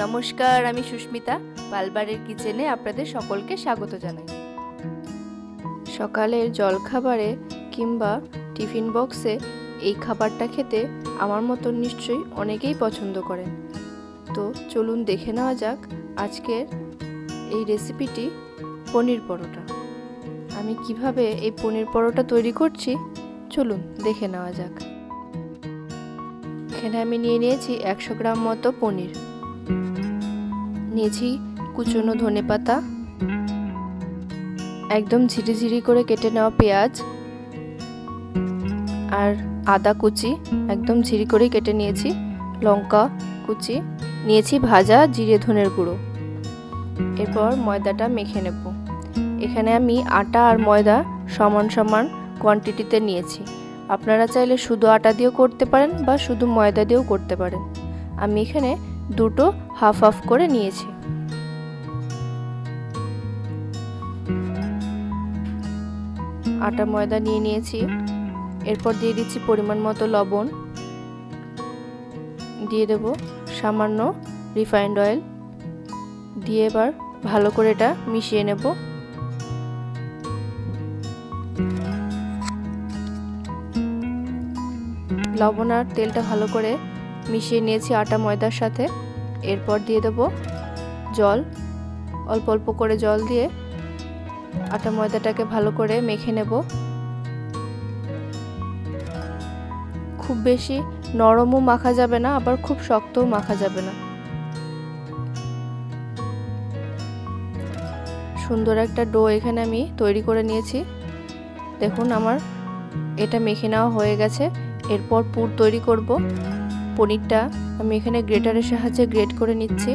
নমস্কার, আমি সুস্মিতা। পালবারের কিচেনে আপনাদের সকলকে স্বাগত জানাই। সকালের জলখাবারে কিংবা টিফিন বক্সে এই খাবারটা খেতে আমার মতন নিশ্চয়ই অনেকেই পছন্দ করেন। তো চলুন দেখে নেওয়া যাক আজকের এই রেসিপিটি, পনির পরোটা। আমি কিভাবে এই পনির পরোটা তৈরি করছি চলুন দেখে নেওয়া যাক। এখানে আমি নিয়েছি 100 গ্রাম মতো পনির, নিয়েছি কুচনো ধনেপাতা, একদম ঝিরিঝিরি করে কেটে নেওয়া পেঁয়াজ আর আদা কুচি একদম ঝিরি করে কেটে নিয়েছি, লঙ্কা কুচি নিয়েছি, ভাজা জিরে ধনের গুঁড়ো। এরপর ময়দাটা মেখে নেব। এখানে আমি আটা আর ময়দা সমান সমান কোয়ান্টিটিতে নিয়েছি। আপনারা চাইলে শুধু আটা দিয়েও করতে পারেন বা শুধু ময়দা দিয়েও করতে পারেন। আমি এখানে দুটো হাফ হাফ করে নিয়েছি। আটা ময়দা নিয়ে নিয়েছি। এরপর দিয়ে দিচ্ছি পরিমাণ মতো লবণ, দিয়ে দেব সামান্য রিফাইন্ড অয়েল, দিয়ে এবার ভালো করে এটা মিশিয়ে নেব। লবণ আর তেলটা ভালো করে মিশিয়ে নিয়েছি আটা ময়দার সাথে। এরপর দিয়ে দেব জল, অল্প অল্প করে জল দিয়ে আটা ময়দাটাকে ভালো করে মেখে নেব। খুব বেশি নরমও মাখা যাবে না, আবার খুব শক্তও মাখা যাবে না। সুন্দর একটা ডো এখানে আমি তৈরি করে নিয়েছি। দেখুন আমার এটা মেখে নেওয়া হয়ে গেছে। এরপর পুর তৈরি করব। পনিরটা আমি এখানে গ্রেটারের সাহায্যে গ্রেট করে নিচ্ছি।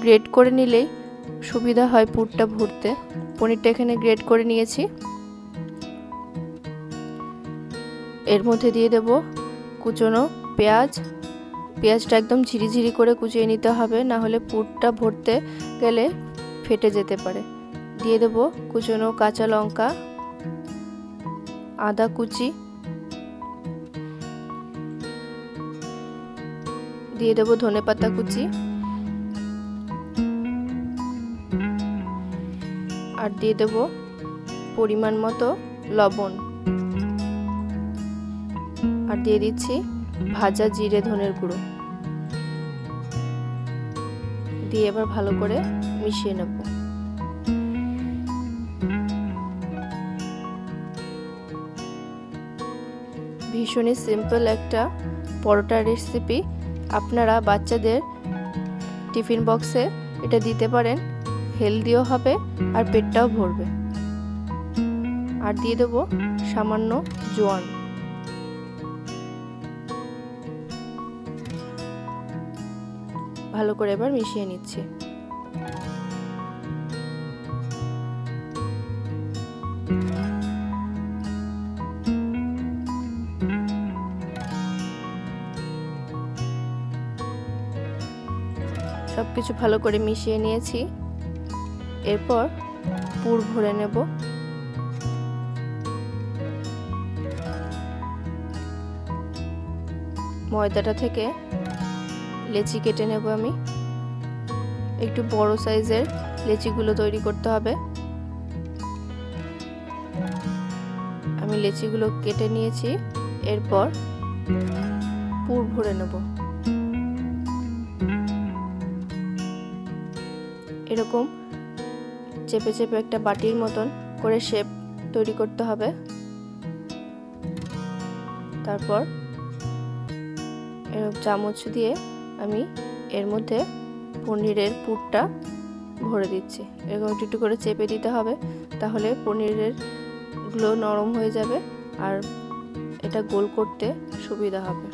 গ্রেট করে নিলেই সুবিধা হয় পুরটা ভরতে। পনিরটা এখানে গ্রেট করে নিয়েছি। এর মধ্যে দিয়ে দেব কুচনো পেঁয়াজ। পেঁয়াজটা একদম ঝিরিঝিরি করে কুচিয়ে নিতে হবে, না হলে পুরটা ভরতে গেলে ফেটে যেতে পারে। দিয়ে দেব কুচনো কাঁচা লঙ্কা, আদা কুচি, দিয়ে দেব ধনেপাতা কুচি, আর দিয়ে দেব পরিমাণ মতো লবণ, আর দিয়ে দিচ্ছি ভাজা জিরে ধনের গুঁড়ো। দিয়ে এবার ভালো করে মিশিয়ে নেব। ভীষণই সিম্পল একটা পরোটা রেসিপি। আপনারা বাচ্চাদের টিফিন বক্সে এটা দিতে পারেন, হেলদিও হবে আর পেটটাও ভরবে। আর দিয়ে দেব সামান্য জোয়ান। ভালো করে এবার মিশিয়ে নিচ্ছি। সবকিছু ভালো করে মিশিয়ে নিয়েছি। এরপর পুর ভরে নেব। ময়দাটা থেকে লেচি কেটে নেব আমি। একটু বড় সাইজের লেচিগুলো তৈরি করতে হবে। আমি লেচিগুলো কেটে নিয়েছি। এরপর পুর ভরে নেব। এরকম চেপে চেপে একটা বাটির মতন করে শেপ তৈরি করতে হবে। তারপর এরকম চামচ দিয়ে আমি এর মধ্যে পনিরের পুরটা ভরে দিচ্ছি। এরকম একটু একটু করে চেপে দিতে হবে, তাহলে পনিরের গুলো নরম হয়ে যাবে আর এটা গোল করতে সুবিধা হবে।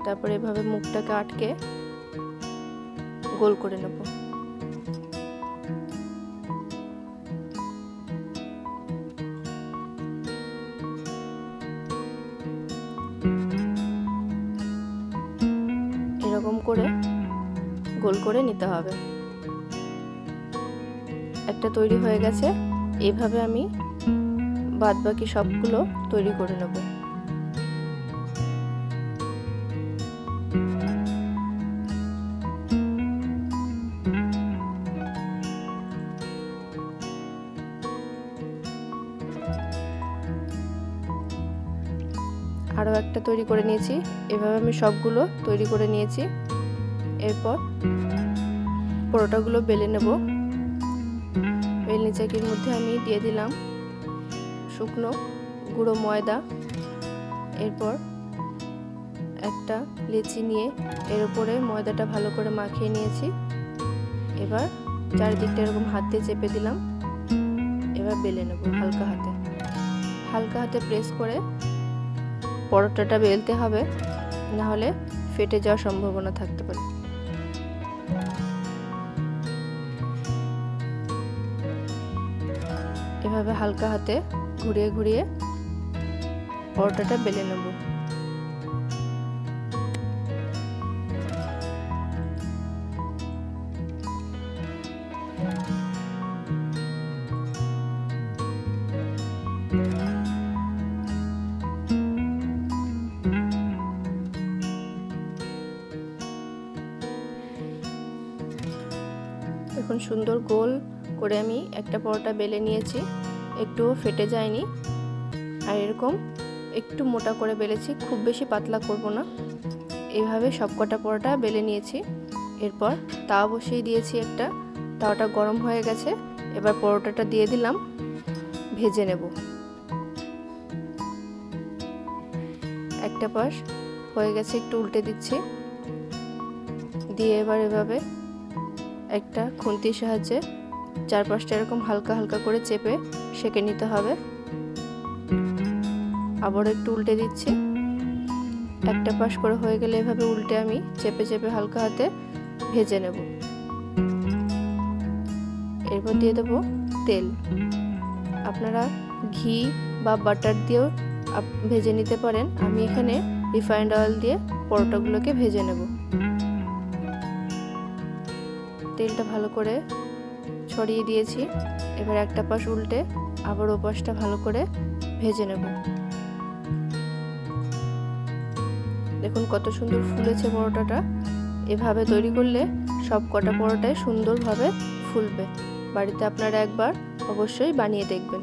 তারপর এভাবে মুখটাকে আটকে গোল করে নেব। এরকম করে গোল করে নিতে হবে। একটা তৈরি হয়ে গেছে। এইভাবে আমি বাদবাকি সবগুলো তৈরি করে নেব। আরও একটা তৈরি করে নিয়েছি। এভাবে আমি সবগুলো তৈরি করে নিয়েছি। এরপর পরোটাগুলো বেলে নেব। বেলনি চাকির মধ্যে আমি দিয়ে দিলাম শুকনো গুঁড়ো ময়দা। এরপর একটা লেচি নিয়ে এর উপরে ময়দাটা ভালো করে মাখিয়ে নিয়েছি। এবার চারিদিকটা এরকম হাত দিয়ে চেপে দিলাম। এবার বেলে নেব হালকা হাতে। হালকা হাতে প্রেস করে পরোটাটা বেলতে হবে, না হলে ফেটে যাওয়ার সম্ভাবনা থাকতে পারে। এভাবে হালকা হাতে ঘুরিয়ে ঘুরিয়ে পরোটাটা বেলে নেব। দেখুন সুন্দর গোল করে আমি একটা পরোটা বেলে নিয়েছি, একটুও ফেটে যায়নি। আর এরকম একটু মোটা করে বেলেছি, খুব বেশি পাতলা করব না। এইভাবে সবকটা পরোটা বেলে নিয়েছি। এরপর তাওয়া বসিয়ে দিয়েছি একটা, তাওয়াটা গরম হয়ে গেছে। এবার পরোটাটা দিয়ে দিলাম, ভেজে নেব। একটা পাশ হয়ে গেছে, একটু উল্টে দিচ্ছি। দিয়ে এবার এভাবে একটা খুন্তির সাহায্যে চারপাশটা এরকম হালকা হালকা করে চেপে সেঁকে নিতে হবে। আবার একটু উল্টে দিচ্ছি। একটা পাশ করে হয়ে গেলে এভাবে উল্টে আমি চেপে চেপে হালকা হাতে ভেজে নেব। এরপর দিয়ে দেবো তেল। আপনারা ঘি বা বাটার দিয়েও ভেজে নিতে পারেন। আমি এখানে রিফাইন্ড অয়েল দিয়ে পরোটাগুলোকে ভেজে নেব। তেলটা ভালো করে ছড়িয়ে দিয়েছি। এবার একটা পাশ উল্টে আবার ও পাশটা ভালো করে ভেজে নেব। দেখুন কত সুন্দর ফুলেছে পরোটাটা। এভাবে তৈরি করলে সব কটা পরোটাই সুন্দরভাবে ফুলবে। বাড়িতে আপনারা একবার অবশ্যই বানিয়ে দেখবেন।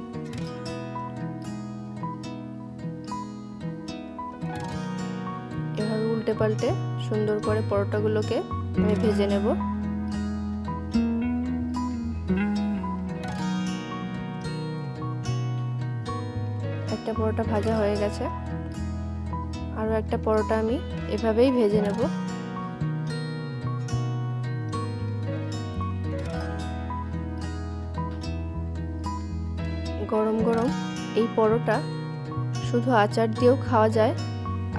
এভাবে উল্টে পাল্টে সুন্দর করে পরোটাগুলোকে আমি ভেজে নেব। একটা পরোটা ভাজা হয়ে গেছে। আরও একটা পরোটা আমি এভাবেই ভেজে নেব। গরম গরম এই পরোটা শুধু আচার দিয়েও খাওয়া যায়।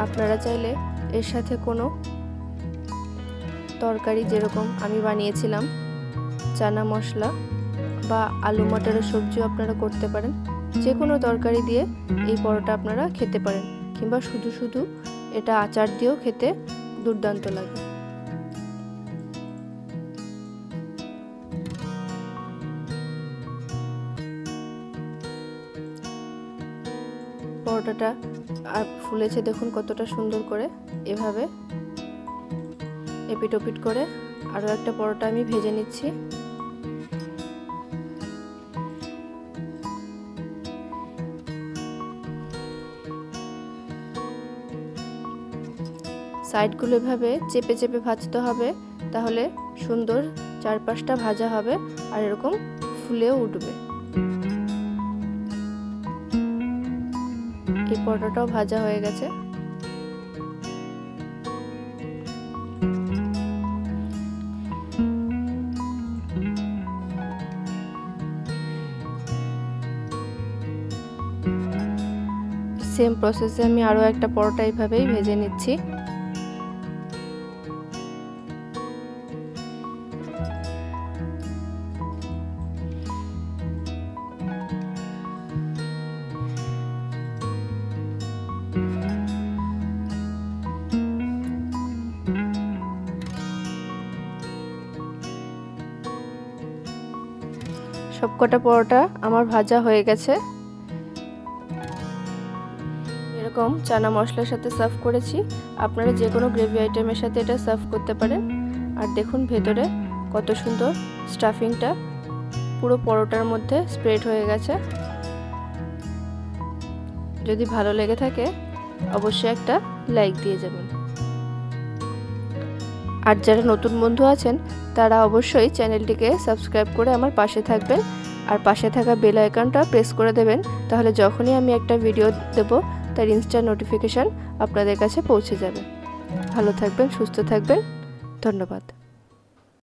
আপনারা চাইলে এর সাথে কোনো তরকারি, যেরকম আমি বানিয়েছিলাম চানা মশলা বা আলু মটরের সবজিও আপনারা করতে পারেন। যে কোনো তরকারি দিয়ে এই পরোটা আপনারা খেতে পারেন, কিংবা শুধু শুধু এটা আচার দিয়েও খেতে দুর্দান্ত লাগে। পরোটাটা আর ফুলেছে দেখুন কতটা সুন্দর করে। এভাবে এপিট ওপিট করে আরও একটা পরোটা আমি ভেজে নিচ্ছি। সাইডগুলো এভাবে চেপে চেপে ভাজতে হবে, তাহলে সুন্দর চারপাশটা ভাজা হবে আর এরকম ফুলেও উঠবে। এই পরোটাটাও ভাজা হয়ে গেছে। সেম প্রসেসে আমি আরও একটা পরোটা এইভাবেই ভেজে নিচ্ছি। সবকটা পরোটা আমার ভাজা হয়ে গেছে। এরকম চানা মশলার সাথে সার্ভ করেছি। আপনারা যে কোনো গ্রেভি আইটেমের সাথে এটা সার্ভ করতে পারেন। আর দেখুন ভেতরে কত সুন্দর স্টাফিংটা পুরো পরোটার মধ্যে স্প্রেড হয়ে গেছে। যদি ভালো লেগে থাকে অবশ্যই একটা লাইক দিয়ে যাবেন। আর যারা নতুন বন্ধু আছেন তারা অবশ্যই চ্যানেলটিকে সাবস্ক্রাইব করে আমার পাশে থাকবেন আর পাশে থাকা বেল আইকনটা প্রেস করে দেবেন, তাহলে যখনই আমি একটা ভিডিও দেব তার ইনস্ট্যান্ট নোটিফিকেশান আপনাদের কাছে পৌঁছে যাবে। ভালো থাকবেন, সুস্থ থাকবেন, ধন্যবাদ।